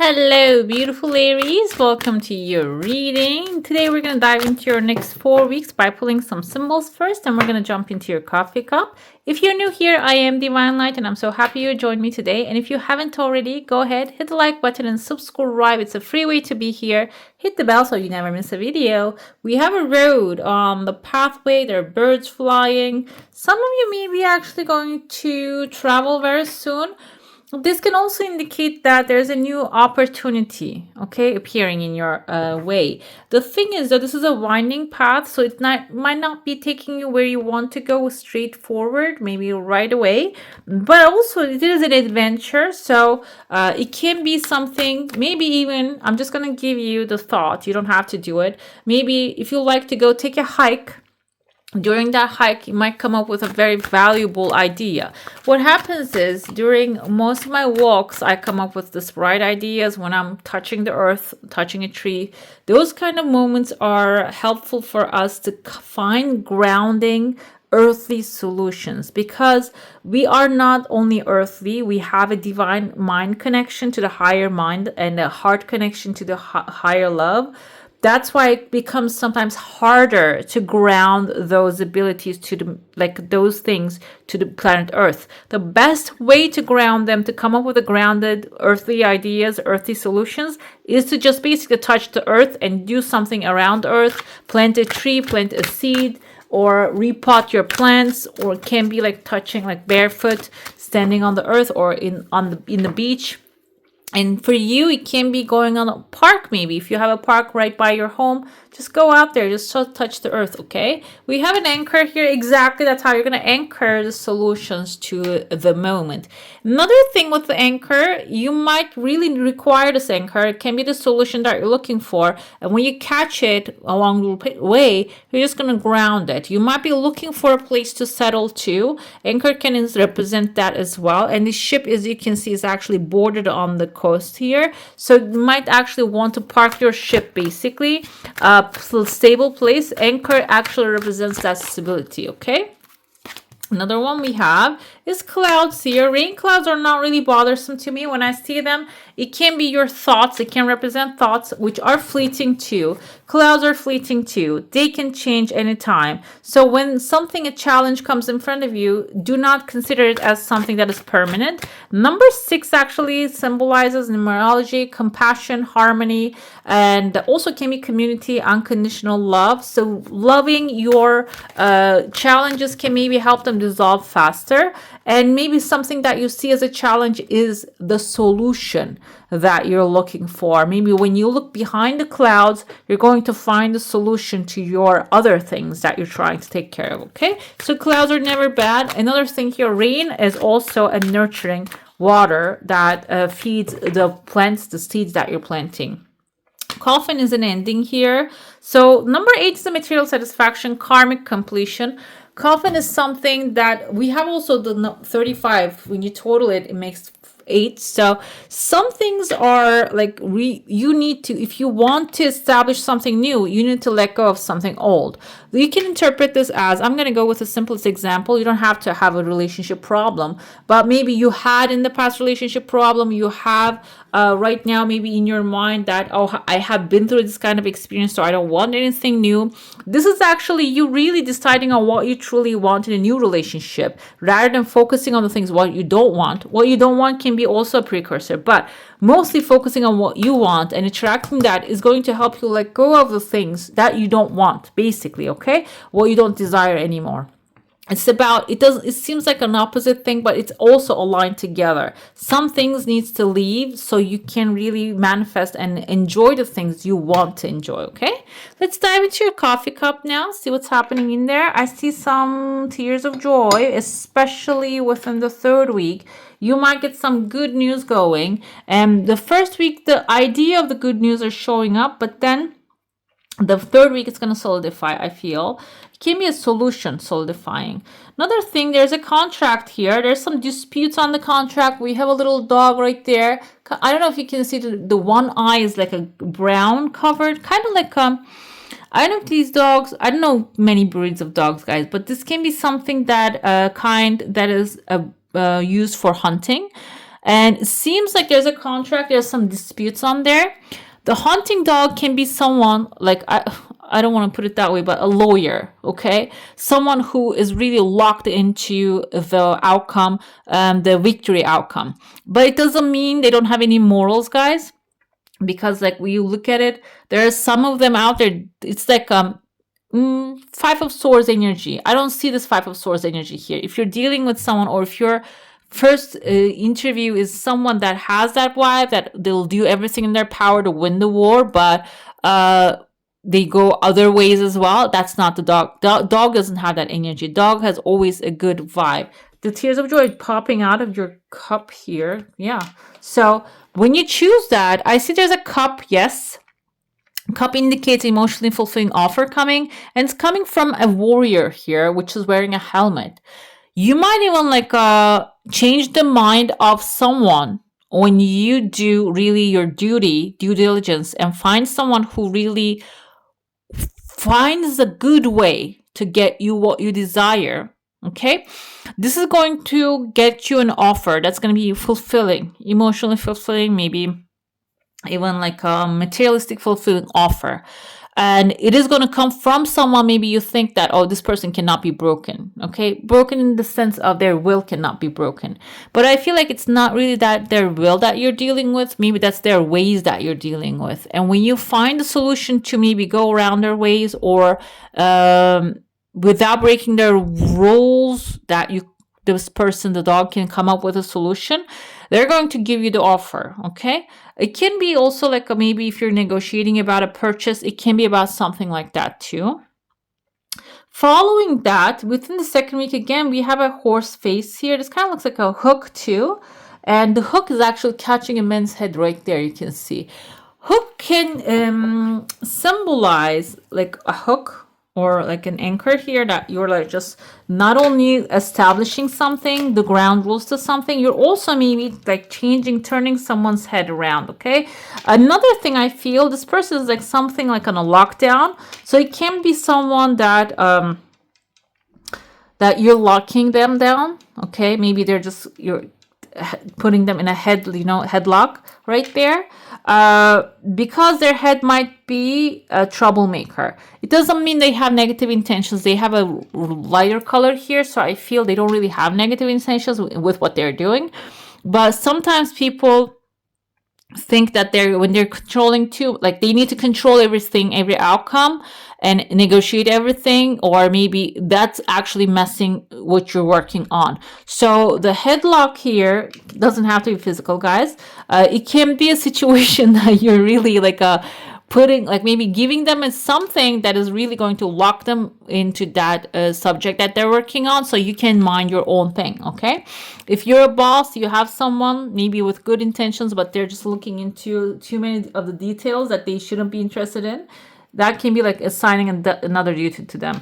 Hello, beautiful Aries. Welcome to your reading. Today we're going to dive into your next 4 weeks by pulling some symbols first, and we're going to jump into your coffee cup. If you're new here, I am Divine Light, and I'm so happy you joined me today. And if you haven't already, go ahead, hit the like button and subscribe. It's a free way to be here. Hit the bell so you never miss a video. We have a road on the pathway. There are birds flying. Some of you may be actually going to travel very soon. This can also indicate that there's a new opportunity, okay, appearing in your way. The thing is that this is a winding path, so it might not be taking you where you want to go straight forward, maybe right away. But also, it is an adventure, so it can be something, maybe even, I'm just going to give you the thought. You don't have to do it. Maybe if you like to go take a hike, during that hike, you might come up with a very valuable idea. What happens is during most of my walks, I come up with these bright ideas when I'm touching the earth, touching a tree. Those kind of moments are helpful for us to find grounding, earthly solutions, because we are not only earthly, we have a divine mind connection to the higher mind and a heart connection to the higher love. That's why it becomes sometimes harder to ground those abilities to those things to the planet Earth. The best way to ground them, to come up with a grounded earthly ideas, earthly solutions, is to just basically touch the earth and do something around Earth, plant a tree, plant a seed, or repot your plants, or it can be like touching like barefoot, standing on the earth, or in the beach. And for you, it can be going on a park, maybe. If you have a park right by your home, just go out there, just touch the earth, okay? We have an anchor here. Exactly, that's how you're going to anchor the solutions to the moment. Another thing with the anchor, you might really require this anchor. It can be the solution that you're looking for. And when you catch it along the way, you're just going to ground it. You might be looking for a place to settle to. Anchor can represent that as well. And the ship, as you can see, is actually bordered on the coast here, so you might actually want to park your ship, basically stable place. Anchor actually represents that stability. Okay, another one we have is clouds here. Rain clouds are not really bothersome to me. When I see them, it can be your thoughts. It can represent thoughts which are fleeting too. Clouds are fleeting too. They can change anytime. So when a challenge comes in front of you, do not consider it as something that is permanent. Number 6 actually symbolizes numerology, compassion, harmony, and also can be community, unconditional love. So loving your challenges can maybe help them dissolve faster. And maybe something that you see as a challenge is the solution that you're looking for. Maybe when you look behind the clouds, you're going to find the solution to your other things that you're trying to take care of. Okay, so clouds are never bad. Another thing here, rain is also a nurturing water that feeds the plants, the seeds that you're planting. Coffin is an ending here. So number 8 is the material satisfaction, karmic completion. Coffin is something that we have also the 35. When you total it, it makes 8. So some things are like you need to, if you want to establish something new, you need to let go of something old. You can interpret this as, I'm going to go with the simplest example. You don't have to have a relationship problem, but maybe you had in the past relationship problem. You have right now maybe in your mind that, oh, I have been through this kind of experience, so I don't want anything new. This is actually you really deciding on what you truly want in a new relationship, rather than focusing on the things what you don't want. What you don't want can be also a precursor, but mostly focusing on what you want and attracting that is going to help you let go of the things that you don't want, basically. Okay, what you don't desire anymore. It's about, it seems like an opposite thing, but it's also aligned together. Some things needs to leave so you can really manifest and enjoy the things you want to enjoy. Okay, let's dive into your coffee cup now, see what's happening in there. I see some tears of joy, especially within the 3rd week. You might get some good news going, and the 1st week the idea of the good news are showing up, but then the 3rd week it's going to solidify. I feel it can be a solution solidifying. Another thing, there's a contract here. There's some disputes on the contract. We have a little dog right there. I don't know if you can see the one eye is like a brown covered, kind of like I don't know if these dogs, I don't know many breeds of dogs, guys, but this can be something that kind that is used for hunting. And it seems like there's a contract, there's some disputes on there. The hunting dog can be someone like, I don't want to put it that way, but a lawyer, okay? Someone who is really locked into the outcome, the victory outcome. But it doesn't mean they don't have any morals, guys, because like when you look at it, there are some of them out there. It's like Five of Swords energy. I don't see this Five of Swords energy here. If you're dealing with someone, or if your first interview is someone that has that vibe, that they'll do everything in their power to win the war, but they go other ways as well, that's not the dog. Dog doesn't have that energy. Dog has always a good vibe. The Tears of Joy popping out of your cup here. Yeah. So when you choose that, I see there's a cup. Yes. Cup indicates emotionally fulfilling offer coming, and it's coming from a warrior here, which is wearing a helmet. You might even like change the mind of someone when you do really your due diligence, and find someone who really finds a good way to get you what you desire. Okay, this is going to get you an offer that's going to be fulfilling, emotionally fulfilling, maybe even like a materialistic fulfilling offer. And it is going to come from someone, maybe you think that, oh, this person cannot be broken. Okay, broken in the sense of their will cannot be broken. But I feel like it's not really that their will that you're dealing with. Maybe that's their ways that you're dealing with. And when you find a solution to maybe go around their ways, or without breaking their rules, that this person, the dog, can come up with a solution, they're going to give you the offer. Okay, it can be also like maybe if you're negotiating about a purchase, it can be about something like that too. Following that, within the second week, again, we have a horse face here. This kind of looks like a hook too, and the hook is actually catching a man's head right there. You can see hook can symbolize like a hook, or like an anchor here, that you're like just not only establishing something, the ground rules to something, you're also maybe like turning someone's head around. Okay, another thing I feel, this person is like something like on a lockdown, so it can be someone that that you're locking them down. Okay, maybe you're putting them in a headlock right there, because their head might be a troublemaker. It doesn't mean they have negative intentions. They have a lighter color here, so I feel they don't really have negative intentions with what they're doing. But sometimes people think that when they're controlling too, like they need to control everything, every outcome, and negotiate everything, or maybe that's actually messing what you're working on. So the headlock here doesn't have to be physical, guys. It can be a situation that you're really like putting, like maybe giving them something that is really going to lock them into that subject that they're working on, so you can mind your own thing. Okay, if you're a boss, you have someone maybe with good intentions, but they're just looking into too many of the details that they shouldn't be interested in, that can be like assigning another duty to them.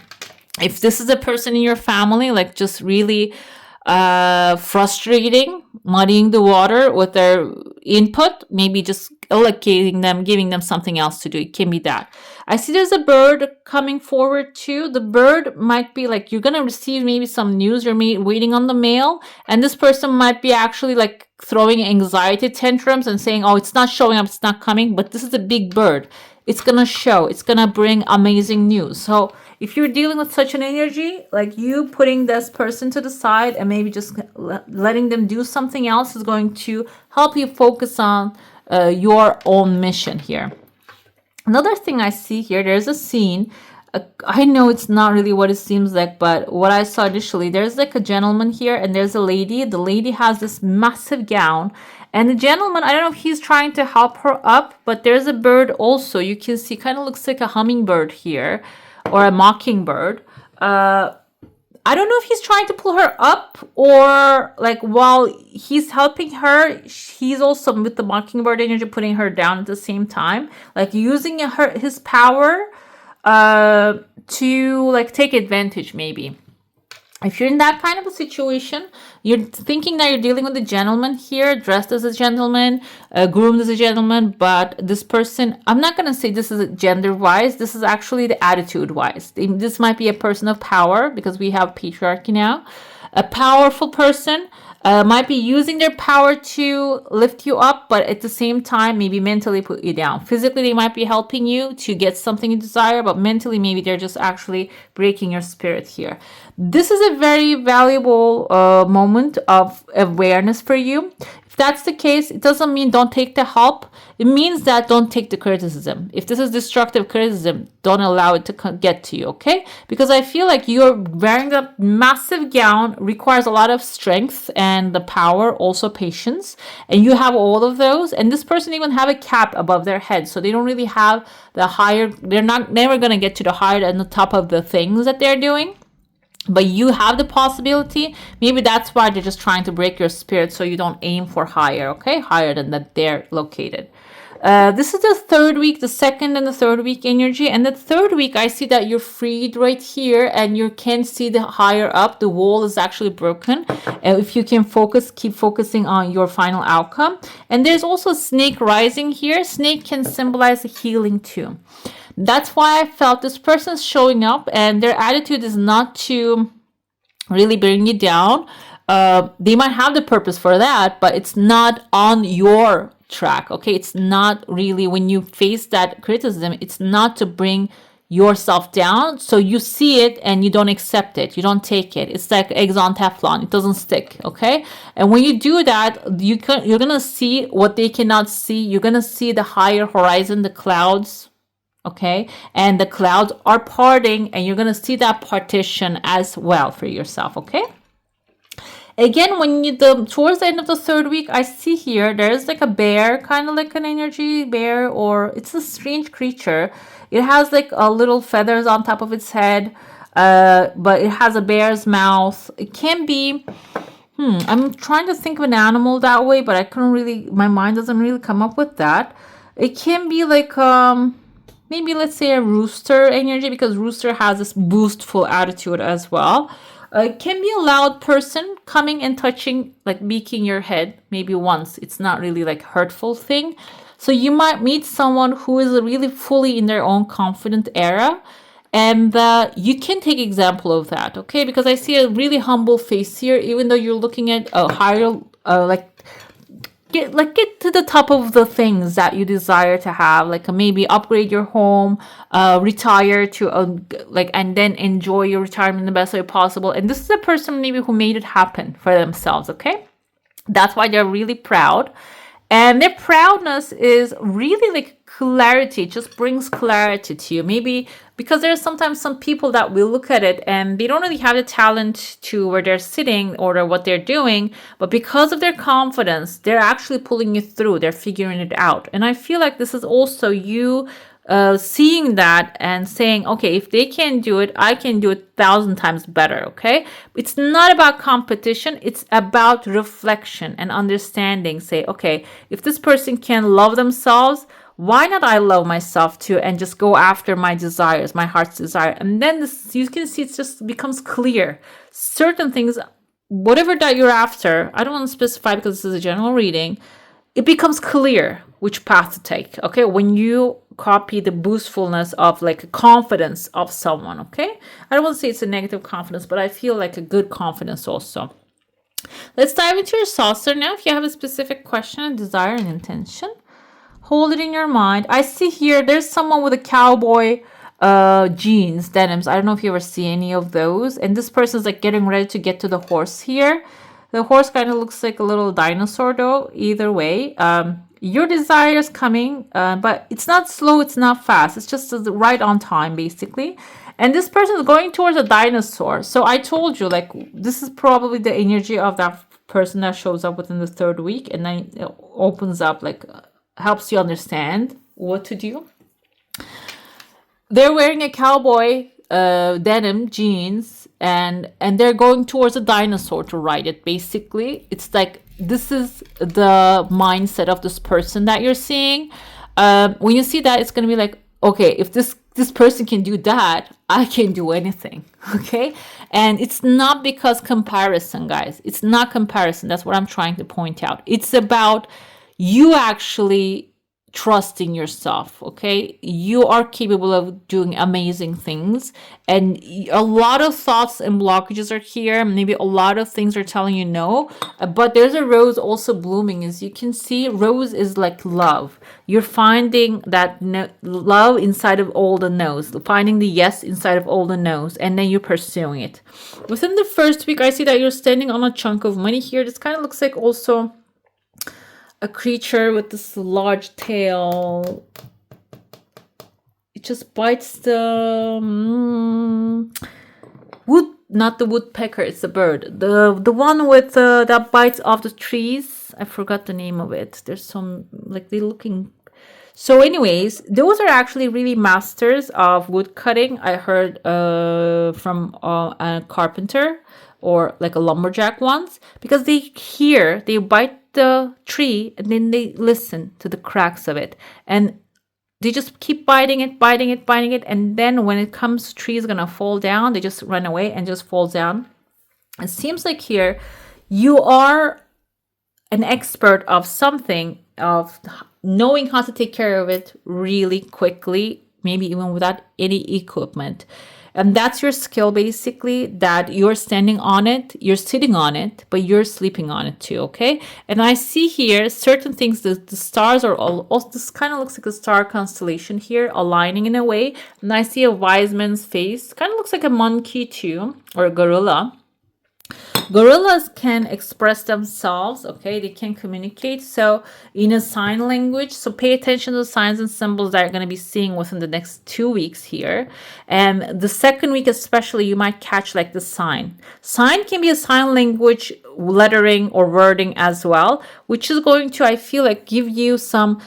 If this is a person in your family, like just really frustrating, muddying the water with their input, maybe just allocating them, giving them something else to do. It can be that. I see there's a bird coming forward too. The bird might be like you're gonna receive maybe some news, you're waiting on the mail, and this person might be actually like throwing anxiety tantrums and saying, oh, it's not showing up, it's not coming. But this is a big bird. It's gonna show, it's gonna bring amazing news. So if you're dealing with such an energy, like you putting this person to the side and maybe just letting them do something else is going to help you focus on your own mission here. Another thing I see here, there's a scene. I know it's not really what it seems like, but what I saw initially, there's like a gentleman here and there's a lady. The lady has this massive gown, and the gentleman, I don't know if he's trying to help her up, but there's a bird also. You can see, kind of looks like a hummingbird here, or a mockingbird. I don't know if he's trying to pull her up, or like while he's helping her, he's also with the mockingbird energy putting her down at the same time, like using his power to like take advantage. Maybe if you're in that kind of a situation, you're thinking that you're dealing with a gentleman here, dressed as a gentleman, groomed as a gentleman, but this person, I'm not going to say this is gender wise, this is actually the attitude wise. This might be a person of power, because we have patriarchy now, a powerful person, Might be using their power to lift you up, but at the same time, maybe mentally put you down. Physically, they might be helping you to get something you desire, but mentally, maybe they're just actually breaking your spirit here. This is a very valuable moment of awareness for you. If that's the case, it doesn't mean don't take the help. It means that don't take the criticism. If this is destructive criticism, don't allow it to get to you, okay? Because I feel like you're wearing a massive gown, requires a lot of strength and the power, also patience, and you have all of those. And this person even have a cap above their head, so they don't really have the higher, they're not never going to get to the higher and the top of the things that they're doing. But you have the possibility. Maybe that's why they're just trying to break your spirit, so you don't aim for higher, okay? Higher than that they're located. This is the third week, the second and the third week energy. And the third week, I see that you're freed right here and you can see the higher up. The wall is actually broken. And if you can focus, keep focusing on your final outcome. And there's also snake rising here. Snake can symbolize healing too. That's why I felt this person's showing up and their attitude is not to really bring you down. They might have the purpose for that, but it's not on your track, okay? It's not really, when you face that criticism, it's not to bring yourself down. So you see it and you don't accept it. You don't take it. It's like eggs on Teflon. It doesn't stick, okay? And when you do that, you're going to see what they cannot see. You're going to see the higher horizon, the clouds, okay? And the clouds are parting and you're going to see that partition as well for yourself, okay? Again, when you towards the end of the third week, I see here there's like a bear, kind of like an energy bear, or it's a strange creature. It has like little feathers on top of its head, but it has a bear's mouth. It can be, I'm trying to think of an animal that way, but I couldn't really, my mind doesn't really come up with that. It can be like maybe let's say a rooster energy, because rooster has this boostful attitude as well. It can be a loud person coming and touching, like beaking your head maybe once. It's not really like hurtful thing. So you might meet someone who is really fully in their own confident era. And you can take example of that, okay? Because I see a really humble face here, even though you're looking at a higher, get to the top of the things that you desire to have, like maybe upgrade your home, retire to and then enjoy your retirement in the best way possible. And this is a person maybe who made it happen for themselves, okay? That's why they're really proud. And their proudness is really like clarity. It just brings clarity to you. Maybe because there's sometimes some people that will look at it and they don't really have the talent to where they're sitting or what they're doing, but because of their confidence, they're actually pulling you through. They're figuring it out. And I feel like this is also you seeing that and saying, okay, if they can do it, I can do it 1,000 times better, okay? It's not about competition. It's about reflection and understanding. Say, okay, if this person can love themselves, why not I love myself too and just go after my desires, my heart's desire? And then you can see it just becomes clear. Certain things, whatever that you're after, I don't want to specify because this is a general reading, it becomes clear which path to take, okay? When you copy the boostfulness of like confidence of someone, okay? I don't want to say it's a negative confidence, but I feel like a good confidence also. Let's dive into your saucer now. If you have a specific question, a desire, and intention, hold it in your mind. I see here there's someone with a cowboy jeans, denims. I don't know if you ever see any of those. And this person's like getting ready to get to the horse here. The horse kind of looks like a little dinosaur though. Either way, your desire is coming, but it's not slow, it's not fast. It's just right on time, basically. And this person is going towards a dinosaur. So I told you, like, this is probably the energy of that person that shows up within the third week. And then it opens up, like, helps you understand what to do. They're wearing a cowboy denim jeans, and they're going towards a dinosaur to ride it. Basically, it's like this is the mindset of this person that you're seeing. When you see that, it's gonna be like, okay, if this person can do that, I can do anything. Okay, and it's not because comparison, guys. It's not comparison. That's what I'm trying to point out. It's about you actually trust in yourself. Okay, you are capable of doing amazing things, and a lot of thoughts and blockages are here. Maybe a lot of things are telling you no, but there's a rose also blooming. As you can see, rose is like love. You're finding that love inside of all the no's, finding the yes inside of all the no's, and then you're pursuing it. Within the first week, I see that you're standing on a chunk of money here. This kind of looks like also a creature with this large tail. It just bites the wood, not the woodpecker. It's the bird. The one with that bites off the trees. I forgot the name of it. There's some like they looking. So, anyways, those are actually really masters of wood cutting. I heard from a carpenter or like a lumberjack once, because they bite the tree and then they listen to the cracks of it, and they just keep biting it, and then when it comes tree is gonna fall down, they just run away and just falls down. It seems like here you are an expert of something, of knowing how to take care of it really quickly, maybe even without any equipment. And that's your skill, basically, that you're standing on it, you're sitting on it, but you're sleeping on it too, okay? And I see here certain things, the stars are all, this kind of looks like a star constellation here, aligning in a way. And I see a wise man's face, kind of looks like a monkey too, or a gorilla. Gorillas can express themselves, okay? They can communicate. So in a sign language, so pay attention to the signs and symbols that you're going to be seeing within the next 2 weeks here. And the second week especially, you might catch like the sign. Sign can be a sign language lettering or wording as well, which is going to, I feel like, give you some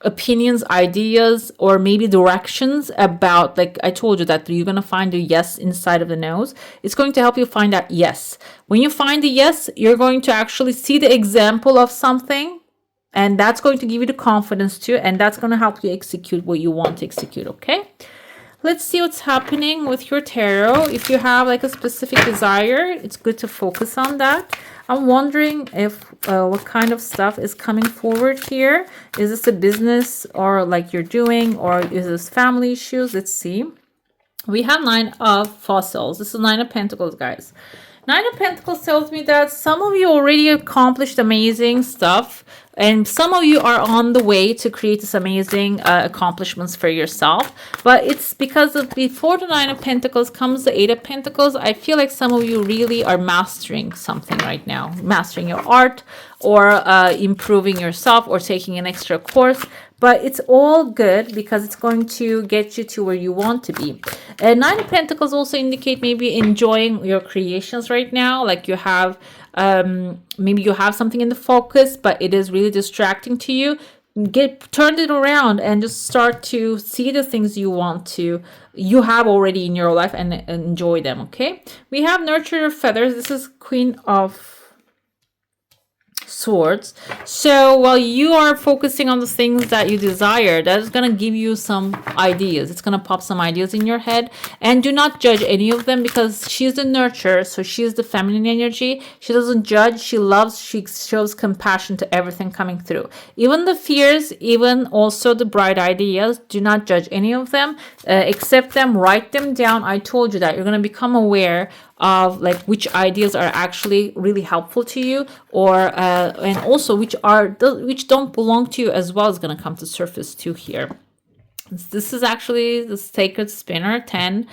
opinions, ideas, or maybe directions about, like I told you, that you're going to find a yes inside of the nose. It's going to help you find that yes. When you find the yes, you're going to actually see the example of something, and that's going to give you the confidence too, and that's going to help you execute what you want to execute, okay? Let's see what's happening with your tarot. If you have like a specific desire, it's good to focus on that. I'm wondering if what kind of stuff is coming forward here. Is this a business or like you're doing, or is this family issues? Let's see. We have 9 of fossils. This is 9 of Pentacles, guys. 9 of Pentacles tells me that some of you already accomplished amazing stuff, and some of you are on the way to create this amazing accomplishments for yourself. But it's because of before the 9 of Pentacles comes the 8 of Pentacles. I feel like some of you really are mastering something right now, mastering your art, or improving yourself, or taking an extra course. But it's all good because it's going to get you to where you want to be. And 9 of Pentacles also indicate maybe enjoying your creations right now. Like you have, maybe you have something in the focus, but it is really distracting to you. Turn it around and just start to see the things you have already in your life, and enjoy them, okay? We have nurture your feathers. This is Queen of Swords. So while you are focusing on the things that you desire, that is going to give you some ideas. It's going to pop some ideas in your head, and do not judge any of them, because she's the nurturer, so she is the feminine energy. She doesn't judge, she loves, she shows compassion to everything coming through, even the fears, even also the bright ideas. Do not judge any of them, accept them, write them down. I told you that you're going to become aware of like which ideas are actually really helpful to you, or and also which don't belong to you as well, is going to come to surface too here. This is actually the sacred spinner 10.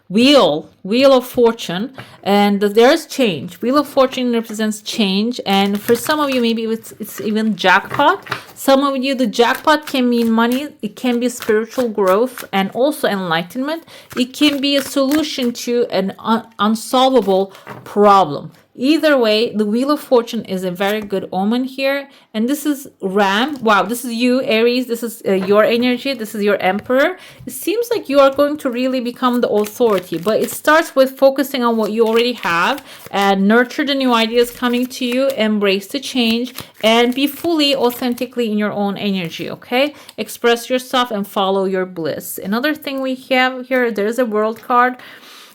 Wheel of Fortune, and there's change. Wheel of Fortune represents change, and for some of you maybe it's even jackpot. Some of you, the jackpot can mean money, it can be spiritual growth, and also enlightenment. It can be a solution to an unsolvable problem. Either way, the Wheel of Fortune is a very good omen here. And this is Ram. Wow, this is you, Aries. This is your energy. This is your Emperor. It seems like you are going to really become the authority. But it starts with focusing on what you already have, and nurture the new ideas coming to you. Embrace the change, and be fully, authentically in your own energy, okay? Express yourself and follow your bliss. Another thing we have here, there's a World card.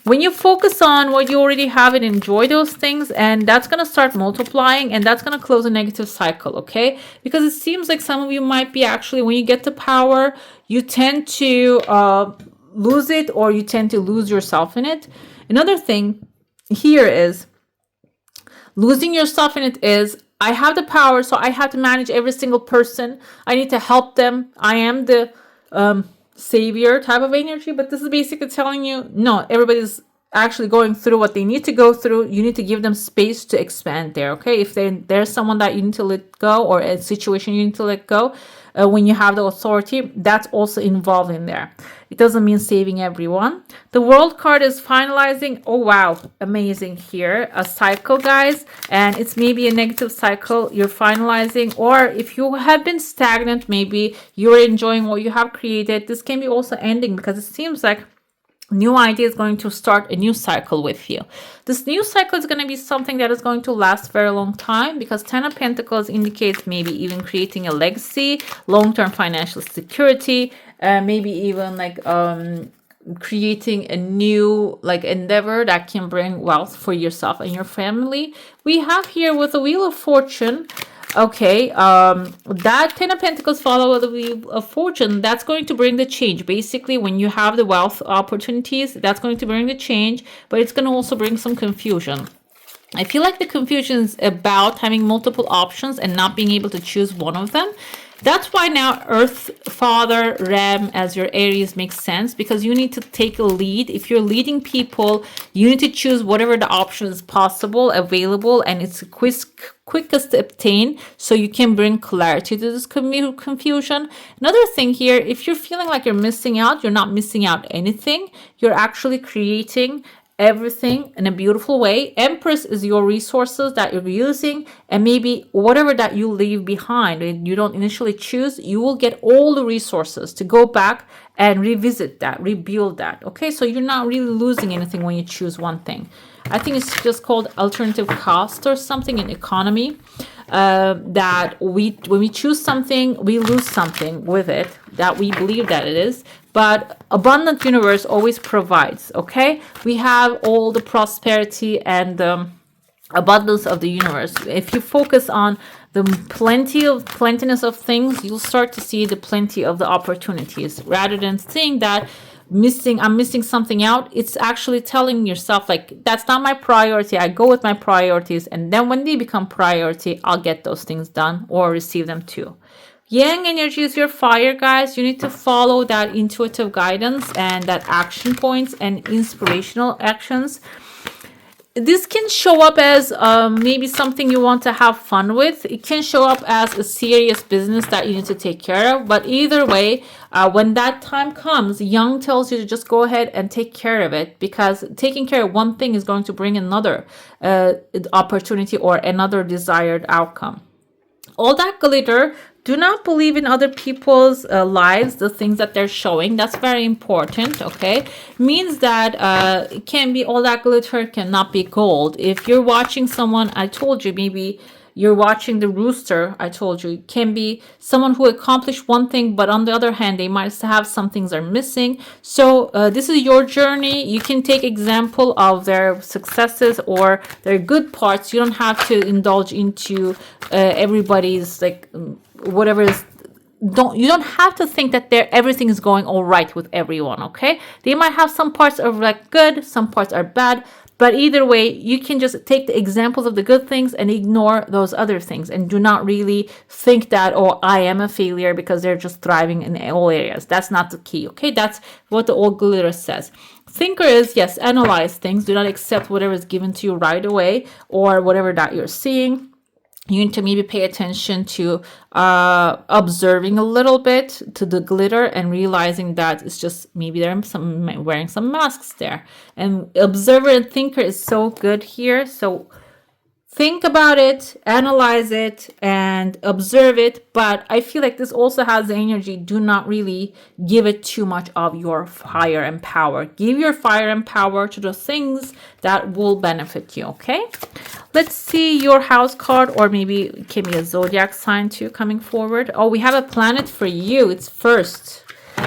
when you focus on what you already have and enjoy those things, and that's going to start multiplying, and that's going to close a negative cycle, okay? Because it seems like some of you might be actually, when you get to power, you tend to lose it, or you tend to lose yourself in it. Another thing here is losing yourself in it is, I have the power, so I have to manage every single person. I need to help them. I am the savior type of energy. But this is basically telling you, no, everybody's actually going through what they need to go through. You need to give them space to expand there, okay? If there's someone that you need to let go, or a situation you need to let go, when you have the authority, that's also involved in there. It doesn't mean saving everyone. The World card is finalizing. Oh, wow. Amazing here. A cycle, guys. And it's maybe a negative cycle you're finalizing. Or if you have been stagnant, maybe you're enjoying what you have created. This can be also ending, because it seems like new idea is going to start a new cycle with you. This new cycle is going to be something that is going to last very long time, because 10 of Pentacles indicates maybe even creating a legacy, long-term financial security, maybe even like creating a new like endeavor that can bring wealth for yourself and your family. We have here with the Wheel of Fortune. Okay, that 10 of Pentacles followed with the Wheel of Fortune, that's going to bring the change. Basically, when you have the wealth opportunities, that's going to bring the change, but it's going to also bring some confusion. I feel like the confusion is about having multiple options and not being able to choose one of them. That's why now Earth, Father, Ram as your Aries makes sense, because you need to take a lead. If you're leading people, you need to choose whatever the option is possible, available, and it's quickest to obtain, so you can bring clarity to this confusion. Another thing here, if you're feeling like you're missing out, you're not missing out anything. You're actually creating everything in a beautiful way. Empress is your resources that you're using, and maybe whatever that you leave behind and you don't initially choose, you will get all the resources to go back and revisit that, rebuild that. Okay, so you're not really losing anything when you choose one thing. I think it's just called alternative cost or something in economy, that when we choose something, we lose something with it that we believe that it is. But abundant universe always provides, okay? We have all the prosperity and the abundance of the universe. If you focus on the plentiness of things, you'll start to see the plenty of the opportunities, rather than saying that I'm missing something out. It's actually telling yourself like, that's not my priority. I go with my priorities, and then when they become priority, I'll get those things done or receive them too. Yang energy is your fire, guys. You need to follow that intuitive guidance and that action points and inspirational actions. This can show up as maybe something you want to have fun with. It can show up as a serious business that you need to take care of. But either way, when that time comes, Yang tells you to just go ahead and take care of it, because taking care of one thing is going to bring another opportunity or another desired outcome. All that glitter, do not believe in other people's lives, the things that they're showing. That's very important, okay? Means that it can be all that glitter cannot be gold. If you're watching someone, I told you, maybe you're watching the rooster, I told you, it can be someone who accomplished one thing, but on the other hand, they might have some things are missing. So this is your journey. You can take example of their successes or their good parts. You don't have to indulge into everybody's like whatever is. You don't have to think that everything is going all right with everyone, okay? They might have some parts are like good, some parts are bad. But either way, you can just take the examples of the good things and ignore those other things, and do not really think that, oh, I am a failure because they're just thriving in all areas. That's not the key, okay? That's what the old glitter says. Thinker is, yes, analyze things. Do not accept whatever is given to you right away or whatever that you're seeing. You need to maybe pay attention to observing a little bit to the glitter and realizing that it's just maybe they're wearing some masks there. And observer and thinker is so good here. So think about it, analyze it, and observe it. But I feel like this also has the energy. Do not really give it too much of your fire and power. Give your fire and power to the things that will benefit you, okay? Let's see your house card, or maybe it can be a zodiac sign too coming forward. Oh, we have a planet for you. It's first.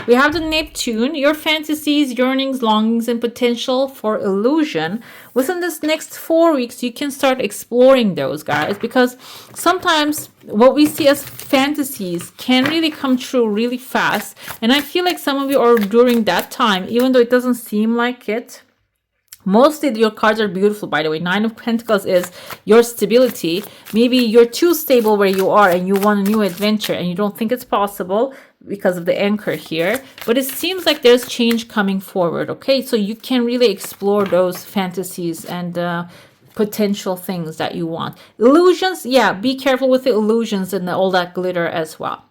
We have the Neptune, your fantasies, yearnings, longings, and potential for illusion. Within this next 4 weeks, you can start exploring those, guys, because sometimes what we see as fantasies can really come true really fast. And I feel like some of you are during that time, even though it doesn't seem like it. Mostly your cards are beautiful, by the way. Nine of Pentacles is your stability. Maybe you're too stable where you are and you want a new adventure and you don't think it's possible because of the anchor here. But it seems like there's change coming forward, okay? So you can really explore those fantasies and potential things that you want. Illusions, yeah, be careful with the illusions and all that glitter as well.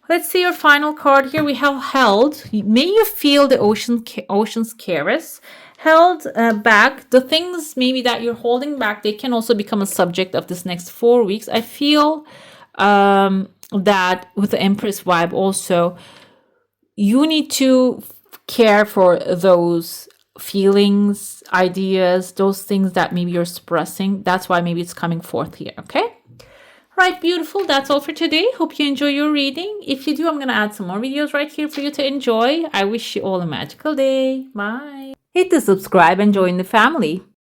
Let's see your final card here. We have held. May you feel the ocean's caress. Held back. The things maybe that you're holding back, they can also become a subject of this next 4 weeks. I feel that with the Empress vibe also, you need to care for those feelings, ideas, those things that maybe you're expressing. That's why maybe it's coming forth here, okay? Right, beautiful. That's all for today. Hope you enjoy your reading. If you do, I'm going to add some more videos right here for you to enjoy. I wish you all a magical day. Bye. Hit the subscribe and join the family.